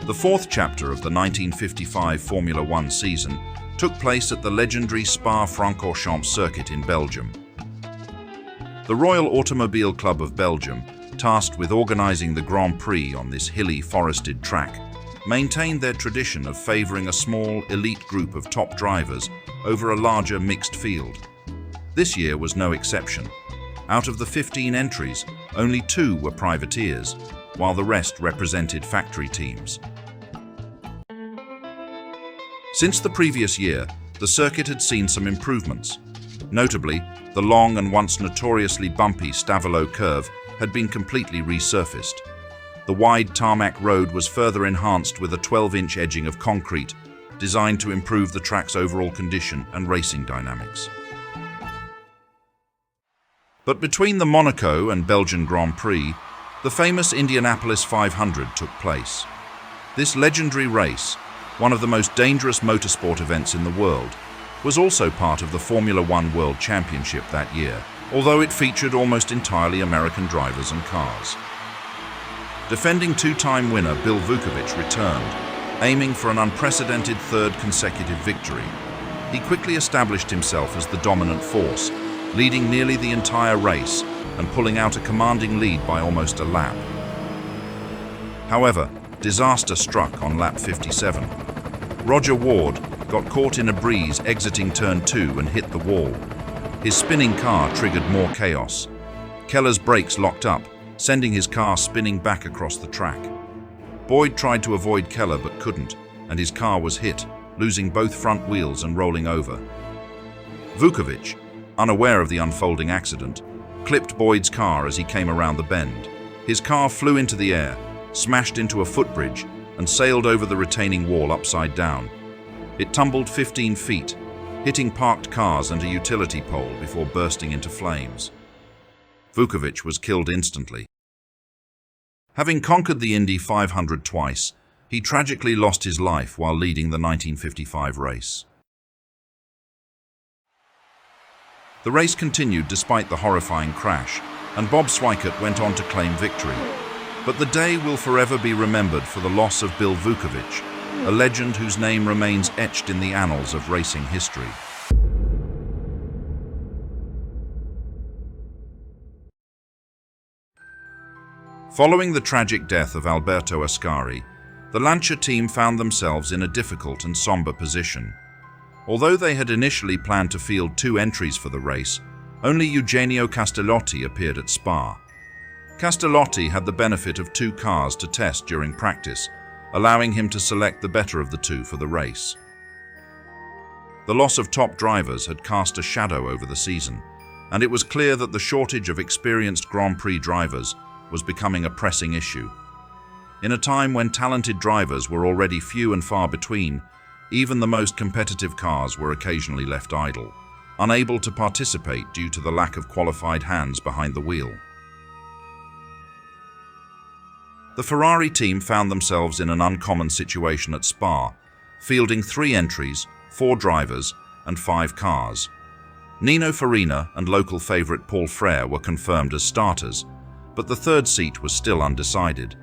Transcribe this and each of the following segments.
The fourth chapter of the 1955 Formula One season took place at the legendary Spa-Francorchamps circuit in Belgium. The Royal Automobile Club of Belgium, tasked with organizing the Grand Prix on this hilly, forested track, maintained their tradition of favoring a small, elite group of top drivers over a larger mixed field. This year was no exception. Out of the 15 entries, only 2 were privateers, while the rest represented factory teams. Since the previous year, the circuit had seen some improvements. Notably, the long and once notoriously bumpy Stavelot curve had been completely resurfaced. The wide tarmac road was further enhanced with a 12-inch edging of concrete, designed to improve the track's overall condition and racing dynamics. But between the Monaco and Belgian Grand Prix, the famous Indianapolis 500 took place. This legendary race, one of the most dangerous motorsport events in the world, was also part of the Formula One World Championship that year, although it featured almost entirely American drivers and cars. Defending two-time winner Bill Vukovic returned, aiming for an unprecedented third consecutive victory. He quickly established himself as the dominant force, leading nearly the entire race and pulling out a commanding lead by almost a lap. However, disaster struck on lap 57. Roger Ward got caught in a breeze exiting turn 2 and hit the wall. His spinning car triggered more chaos. Keller's brakes locked up, sending his car spinning back across the track. Boyd tried to avoid Keller but couldn't, and his car was hit, losing both front wheels and rolling over. Vukovic, unaware of the unfolding accident, clipped Boyd's car as he came around the bend. His car flew into the air, smashed into a footbridge, and sailed over the retaining wall upside down. It tumbled 15 feet, hitting parked cars and a utility pole before bursting into flames. Vukovic was killed instantly. Having conquered the Indy 500 twice, he tragically lost his life while leading the 1955 race. The race continued despite the horrifying crash, and Bob Sweikert went on to claim victory. But the day will forever be remembered for the loss of Bill Vukovic, a legend whose name remains etched in the annals of racing history. Following the tragic death of Alberto Ascari, the Lancia team found themselves in a difficult and somber position. Although they had initially planned to field 2 entries for the race, only Eugenio Castellotti appeared at Spa. Castellotti had the benefit of 2 cars to test during practice, allowing him to select the better of the 2 for the race. The loss of top drivers had cast a shadow over the season, and it was clear that the shortage of experienced Grand Prix drivers was becoming a pressing issue. In a time when talented drivers were already few and far between, even the most competitive cars were occasionally left idle, unable to participate due to the lack of qualified hands behind the wheel. The Ferrari team found themselves in an uncommon situation at Spa, fielding 3 entries, 4 drivers, and 5 cars. Nino Farina and local favourite Paul Frere were confirmed as starters, but the 3rd seat was still undecided.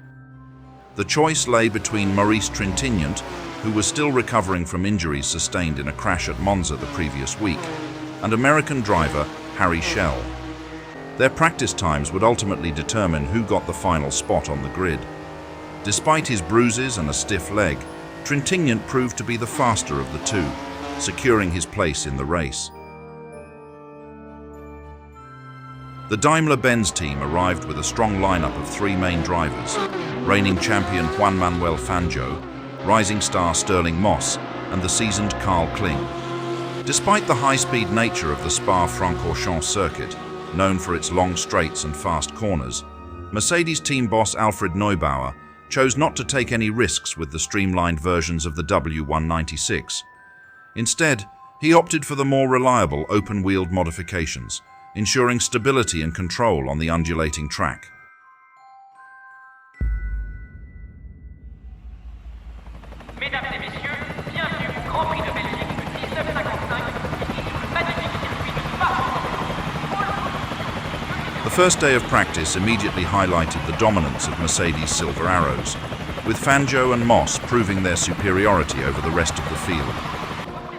The choice lay between Maurice Trintignant, who was still recovering from injuries sustained in a crash at Monza the previous week, and American driver Harry Schell. Their practice times would ultimately determine who got the final spot on the grid. Despite his bruises and a stiff leg, Trintignant proved to be the faster of the 2, securing his place in the race. The Daimler-Benz team arrived with a strong lineup of 3 main drivers, reigning champion Juan Manuel Fangio, rising star Stirling Moss, and the seasoned Carl Kling. Despite the high-speed nature of the Spa-Francorchamps circuit, known for its long straights and fast corners, Mercedes team boss Alfred Neubauer chose not to take any risks with the streamlined versions of the W196. Instead, he opted for the more reliable open-wheeled modifications, ensuring stability and control on the undulating track. Mesdames et messieurs, bienvenue au Grand Prix de Belgique de 1955, ici sur le magnifique circuit de Spa-Francorchamps. The first day of practice immediately highlighted the dominance of Mercedes' Silver Arrows. with Fangio and Moss proving their superiority over the rest of the field.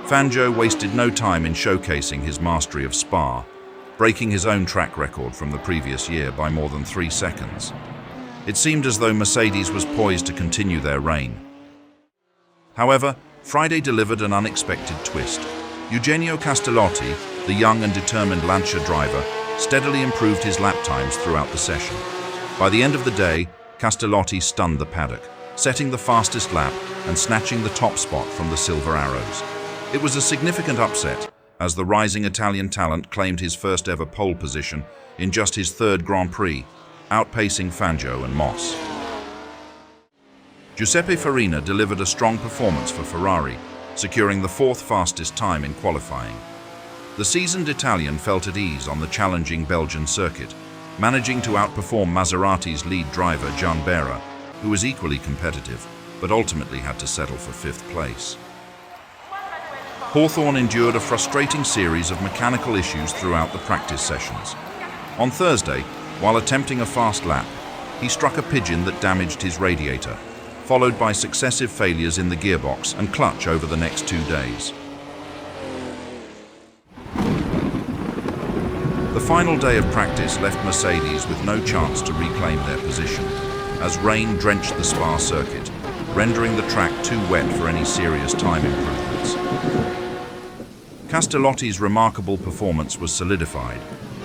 Fangio wasted no time in showcasing his mastery of Spa, breaking his own track record from the previous year by more than 3 seconds. It seemed as though Mercedes was poised to continue their reign. However, Friday delivered an unexpected twist. Eugenio Castellotti, the young and determined Lancia driver, steadily improved his lap times throughout the session. By the end of the day, Castellotti stunned the paddock, setting the fastest lap and snatching the top spot from the Silver Arrows. It was a significant upset, as the rising Italian talent claimed his first ever pole position in just his 3rd Grand Prix, outpacing Fangio and Moss. Giuseppe Farina delivered a strong performance for Ferrari, securing the 4th fastest time in qualifying. The seasoned Italian felt at ease on the challenging Belgian circuit, managing to outperform Maserati's lead driver Juan, who was equally competitive, but ultimately had to settle for 5th place. Hawthorn endured a frustrating series of mechanical issues throughout the practice sessions. On Thursday, while attempting a fast lap, he struck a pigeon that damaged his radiator, followed by successive failures in the gearbox and clutch over the next 2 days. The final day of practice left Mercedes with no chance to reclaim their position, as rain drenched the Spa circuit, rendering the track too wet for any serious time improvements. Castellotti's remarkable performance was solidified,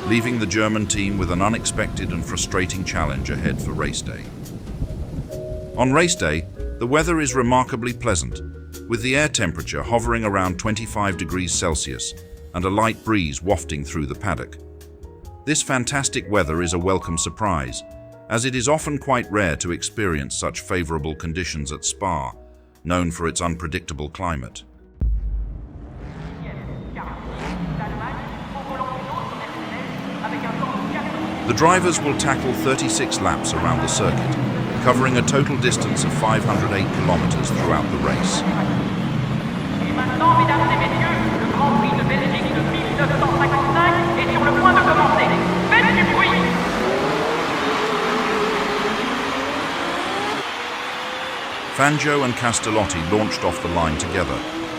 leaving the German team with an unexpected and frustrating challenge ahead for race day. On race day, the weather is remarkably pleasant, with the air temperature hovering around 25 degrees Celsius and a light breeze wafting through the paddock. This fantastic weather is a welcome surprise, as it is often quite rare to experience such favorable conditions at Spa, known for its unpredictable climate. The drivers will tackle 36 laps around the circuit, covering a total distance of 508 kilometers throughout the race. Et maintenant, mesdames et messieurs, le Grand Prix de Belgique de 1955 est sur le point de commencer. Faites du bruit! Fangio and Castellotti launched off the line together,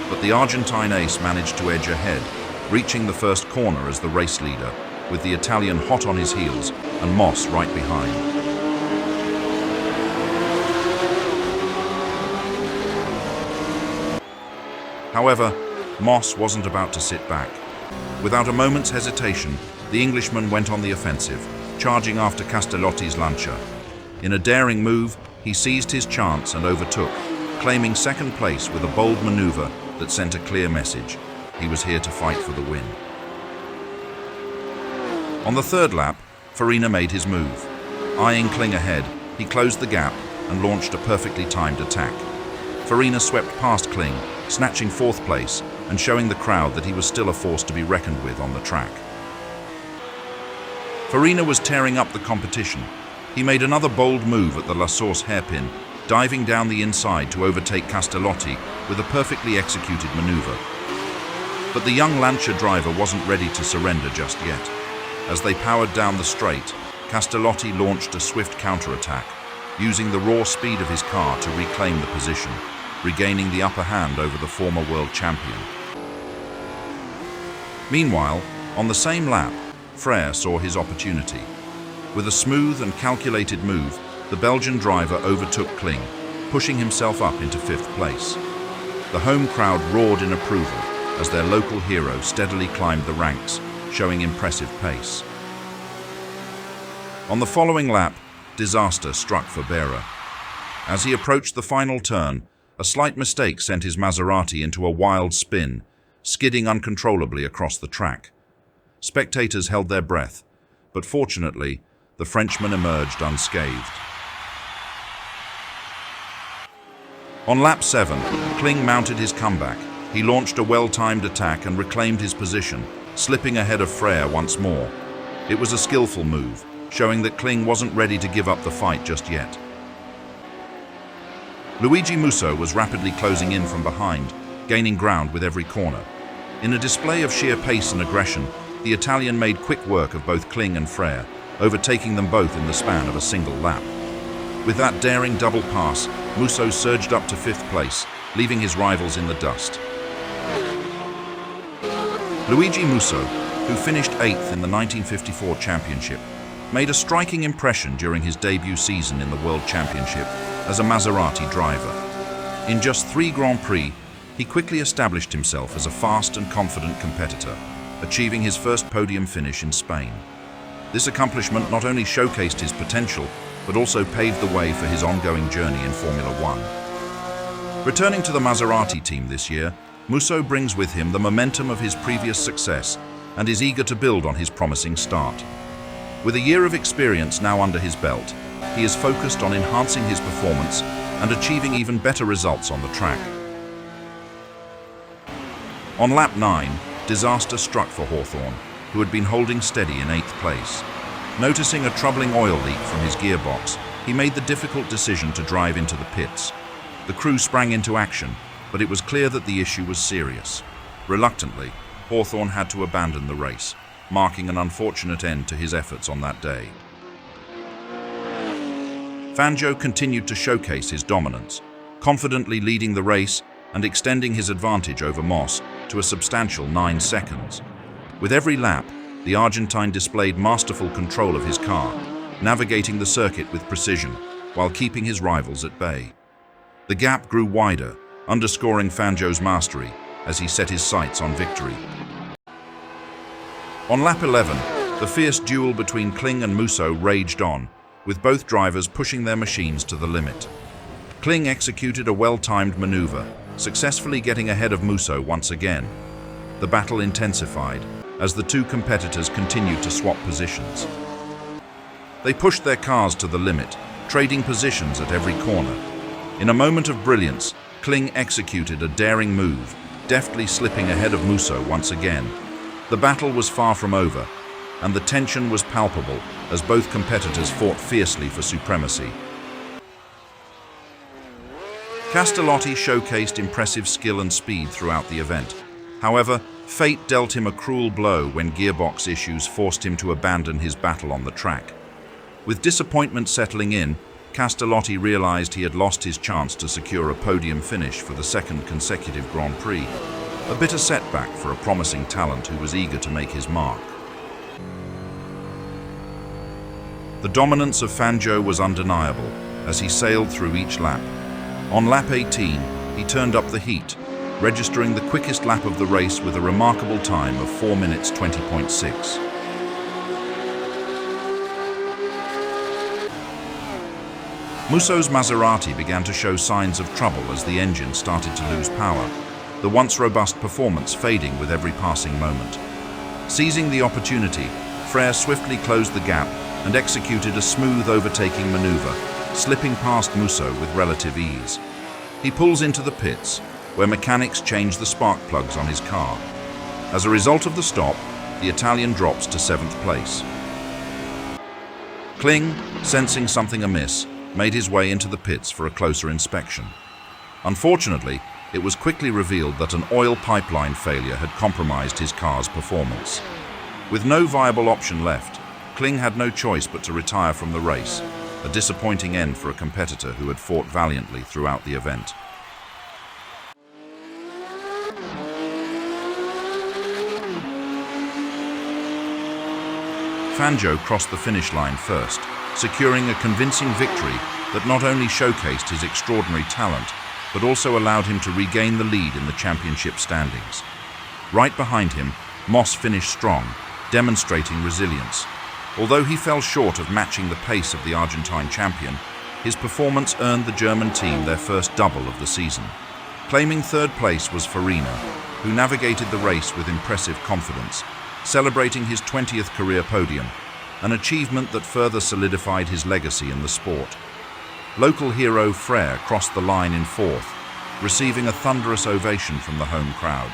but the Argentine ace managed to edge ahead, reaching the first corner as the race leader, with the Italian hot on his heels and Moss right behind. However, Moss wasn't about to sit back. Without a moment's hesitation, the Englishman went on the offensive, charging after Castellotti's Lancia. In a daring move, he seized his chance and overtook, claiming 2nd place with a bold maneuver that sent a clear message. He was here to fight for the win. On the 3rd lap, Farina made his move. Eyeing Kling ahead, he closed the gap and launched a perfectly timed attack. Farina swept past Kling, snatching 4th place and showing the crowd that he was still a force to be reckoned with on the track. Farina was tearing up the competition. He made another bold move at the La Source hairpin, diving down the inside to overtake Castellotti with a perfectly executed maneuver. But the young Lancia driver wasn't ready to surrender just yet. As they powered down the straight, Castellotti launched a swift counterattack, using the raw speed of his car to reclaim the position, regaining the upper hand over the former world champion. Meanwhile, on the same lap, Frère saw his opportunity. With a smooth and calculated move, the Belgian driver overtook Kling, pushing himself up into 5th place. The home crowd roared in approval as their local hero steadily climbed the ranks, showing impressive pace. On the following lap, disaster struck for Bera. As he approached the final turn, a slight mistake sent his Maserati into a wild spin, skidding uncontrollably across the track. Spectators held their breath, but fortunately, the Frenchman emerged unscathed. On lap 7, Kling mounted his comeback. He launched a well-timed attack and reclaimed his position, slipping ahead of Frère once more. It was a skillful move, showing that Kling wasn't ready to give up the fight just yet. Luigi Musso was rapidly closing in from behind, gaining ground with every corner. In a display of sheer pace and aggression, the Italian made quick work of both Kling and Frère, overtaking them both in the span of a single lap. With that daring double pass, Musso surged up to 5th place, leaving his rivals in the dust. Luigi Musso, who finished 8th in the 1954 championship, made a striking impression during his debut season in the World Championship as a Maserati driver. In just 3 Grand Prix, he quickly established himself as a fast and confident competitor, achieving his first podium finish in Spain. This accomplishment not only showcased his potential, but also paved the way for his ongoing journey in Formula One. Returning to the Maserati team this year, Musso brings with him the momentum of his previous success and is eager to build on his promising start. With a year of experience now under his belt, he is focused on enhancing his performance and achieving even better results on the track. On lap 9, disaster struck for Hawthorne, who had been holding steady in 8th place. Noticing a troubling oil leak from his gearbox, he made the difficult decision to drive into the pits. The crew sprang into action, but it was clear that the issue was serious. Reluctantly, Hawthorne had to abandon the race, marking an unfortunate end to his efforts on that day. Fangio continued to showcase his dominance, confidently leading the race and extending his advantage over Moss to a substantial 9 seconds. With every lap, the Argentine displayed masterful control of his car, navigating the circuit with precision while keeping his rivals at bay. The gap grew wider, underscoring Fangio's mastery as he set his sights on victory. On lap 11, the fierce duel between Kling and Musso raged on, with both drivers pushing their machines to the limit. Kling executed a well-timed maneuver, successfully getting ahead of Musso once again. The battle intensified as the two competitors continued to swap positions. They pushed their cars to the limit, trading positions at every corner. In a moment of brilliance, Kling executed a daring move, deftly slipping ahead of Musso once again. The battle was far from over, and the tension was palpable as both competitors fought fiercely for supremacy. Castellotti showcased impressive skill and speed throughout the event. However, fate dealt him a cruel blow when gearbox issues forced him to abandon his battle on the track. With disappointment settling in, Castellotti realized he had lost his chance to secure a podium finish for the 2nd consecutive Grand Prix, a bitter setback for a promising talent who was eager to make his mark. The dominance of Fangio was undeniable as he sailed through each lap. On lap 18, he turned up the heat, registering the quickest lap of the race with a remarkable time of 4 minutes 20.6. Musso's Maserati began to show signs of trouble as the engine started to lose power, the once robust performance fading with every passing moment. Seizing the opportunity, Frere swiftly closed the gap and executed a smooth overtaking maneuver, slipping past Musso with relative ease. He pulls into the pits, where mechanics change the spark plugs on his car. As a result of the stop, the Italian drops to 7th place. Kling, sensing something amiss, made his way into the pits for a closer inspection. Unfortunately, it was quickly revealed that an oil pipeline failure had compromised his car's performance. With no viable option left, Kling had no choice but to retire from the race, a disappointing end for a competitor who had fought valiantly throughout the event. Fangio crossed the finish line first, securing a convincing victory that not only showcased his extraordinary talent, but also allowed him to regain the lead in the championship standings. Right behind him, Moss finished strong, demonstrating resilience. Although he fell short of matching the pace of the Argentine champion, his performance earned the German team their first double of the season. Claiming 3rd place was Farina, who navigated the race with impressive confidence, celebrating his 20th career podium, an achievement that further solidified his legacy in the sport. Local hero Frere crossed the line in 4th, receiving a thunderous ovation from the home crowd,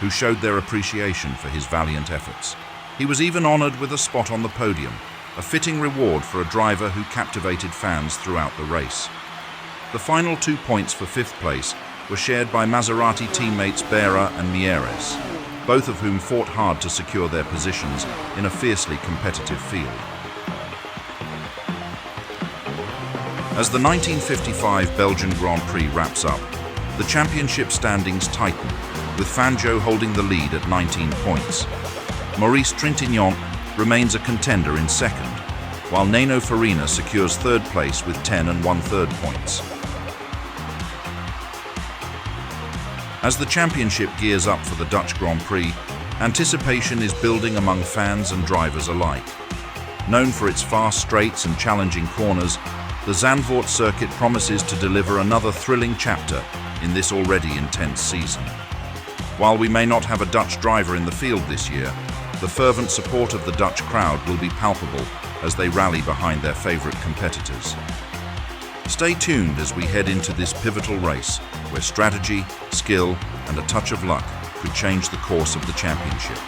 who showed their appreciation for his valiant efforts. He was even honored with a spot on the podium, a fitting reward for a driver who captivated fans throughout the race. The final 2 points for 5th place were shared by Maserati teammates Berra and Mieres, both of whom fought hard to secure their positions in a fiercely competitive field. As the 1955 Belgian Grand Prix wraps up, the championship standings tighten, with Fangio holding the lead at 19 points. Maurice Trintignant remains a contender in second, while Nano Farina secures third place with 10 1/3 points. As the championship gears up for the Dutch Grand Prix, anticipation is building among fans and drivers alike. Known for its fast straights and challenging corners, the Zandvoort circuit promises to deliver another thrilling chapter in this already intense season. While we may not have a Dutch driver in the field this year, the fervent support of the Dutch crowd will be palpable as they rally behind their favorite competitors. Stay tuned as we head into this pivotal race, where strategy, skill, and a touch of luck could change the course of the championship.